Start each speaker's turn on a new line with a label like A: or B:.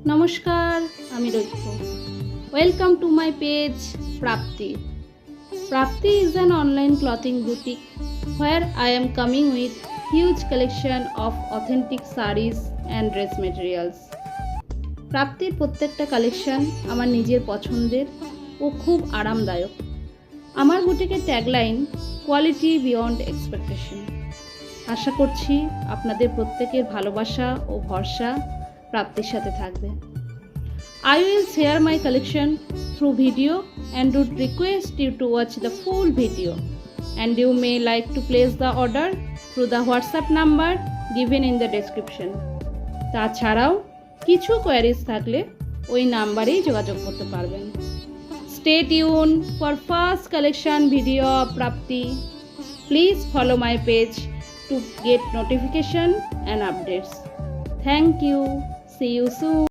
A: নমস্কার, আমি রৈক্ষ। Welcome to my page Prapti. Prapti is an online clothing boutique where I am coming with huge collection of authentic sarees and dress materials. প্রাপ্তির প্রত্যেকটা collection আমার নিজের পছন্দের ও খুব আরামদায়ক। আমার বুটিকের ট্যাগলাইন কোয়ালিটি বিয়ন্ড এক্সপেকটেশন। আশা করছি আপনাদের প্রত্যেকের ভালোবাসা ও ভরসা প্রাপ্তির সাথে থাকবে। I will share my collection through video and would request you to watch the full video, and you may like to place the order through the WhatsApp number given in the description. তাছাড়াও কিছু queries থাকলে ওই নাম্বারেই যোগাযোগ করতে পারবেন। Stay tuned for first collection video of Prapti. Please follow my page to get notification and updates. Thank you. See you soon.